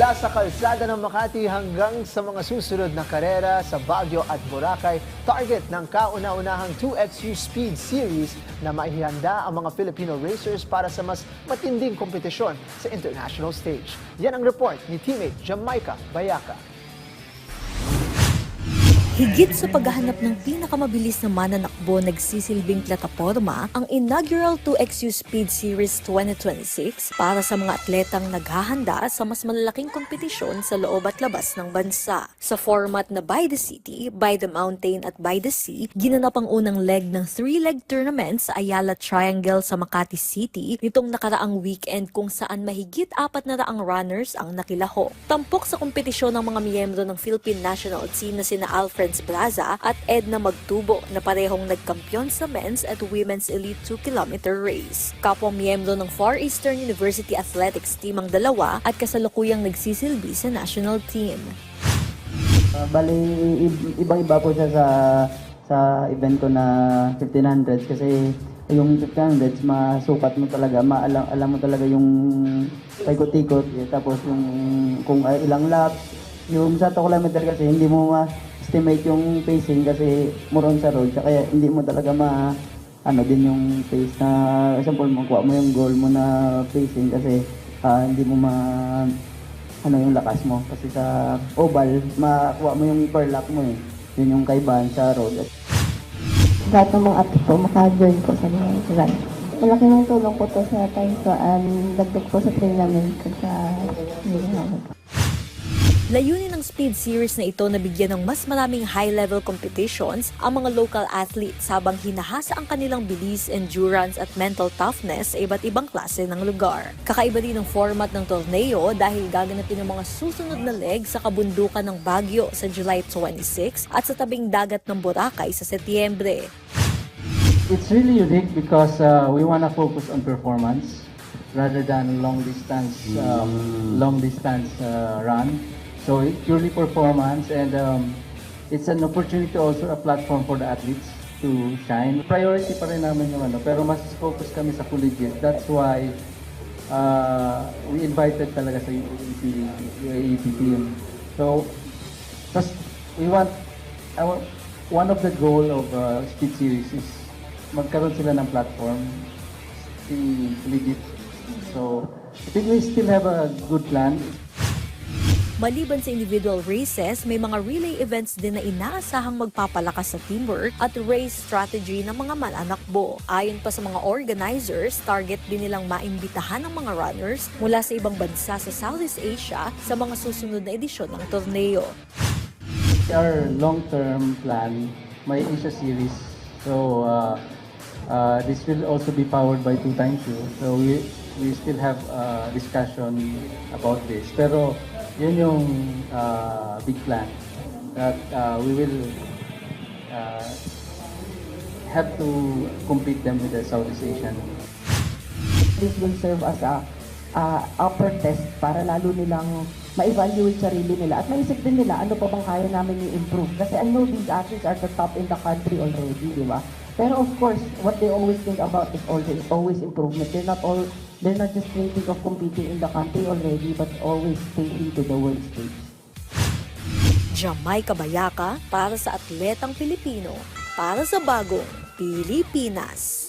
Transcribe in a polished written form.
Mula sa kalsada ng Makati hanggang sa mga susunod na karera sa Baguio at Boracay, target ng kauna-unahang 2XU Speed Series na maihanda ang mga Filipino racers para sa mas matinding kompetisyon sa international stage. Yan ang report ni teammate Jamaica Bayaca. Higit sa paghahanap ng pinakamabilis na mananakbo, nagsisilbing plataporma ang inaugural 2XU Speed Series 2026 para sa mga atletang naghahanda sa mas malalaking kompetisyon sa loob at labas ng bansa. Sa format na by the city, by the mountain at by the sea, ginanap ang unang leg ng 3-leg tournament sa Ayala Triangle sa Makati City nitong nakaraang weekend kung saan mahigit 400 runners ang nakilaho. Tampok sa kompetisyon ng mga miyembro ng Philippine National Team na sina Alfred Braza at Edna Magtubo na parehong nagkampiyon sa men's at women's elite 2-kilometer race. Kapwa miyembro ng Far Eastern University Athletics Team ang dalawa at kasalukuyang nagsisilbi sa national team. Bali, ibang-iba po siya sa event ko na 1500s kasi yung 1500s masukat mo talaga, alam mo talaga yung paikot-ikot, tapos yung kung ilang laps. Yung sa 2 kilometer kasi hindi mo estimate yung pacing kasi more on sa road, kaya hindi mo talaga din yung pace na example mo, kuha mo yung goal mo na pacing kasi hindi mo yung lakas mo kasi sa oval makuha mo yung per lap mo yun yung kaibahan sa road. Lahat ng mga ate ko maka-join ko sa mga run. Malaki ng tulong po to sa time ko dagdag po sa train namin sa Layunin ng Speed Series na ito na bigyan ng mas maraming high-level competitions ang mga local athletes habang hinahasa ang kanilang bilis, endurance at mental toughness sa iba't ibang klase ng lugar. Kakaiba din ang format ng torneo dahil gaganapin ang mga susunod na leg sa kabundukan ng Baguio sa July 26 at sa tabing dagat ng Boracay sa Setyembre. It's really unique because we want to focus on performance rather than long distance run. So it's purely performance, and it's an opportunity also, a platform for the athletes to shine. Priority pa rin namin yung pero mas focus kami sa collegiate. That's why we invited talaga sa UAAP team. So one of the goal of Speed Series is magkaroon sila ng platform, si collegiate. So I think we still have a good plan. Maliban sa individual races, may mga relay events din na inaasahang magpapalakas sa teamwork at race strategy ng mga mananakbo. Ayon pa sa mga organizers, target din nilang maimbitahan ng mga runners mula sa ibang bansa sa Southeast Asia sa mga susunod na edisyon ng torneo. Our long-term plan, may Asia series. So this will also be powered by 2x2. So we still have discussion about this. Pero yun yung big plan that we will have to compete them with the Southeast Asian. This will serve as a upper test para lalo nilang ma-evaluate sarili nila at maisip din nila ano pa bang kaya namin i-improve. Kasi I know these athletes are the top in the country already, di ba? Pero of course, what they always think about is always improvement. They're not just thinking of competing in the country already, but always thinking to the world stage. Jamaica Bayaca para sa atletang Pilipino, para sa bagong Pilipinas.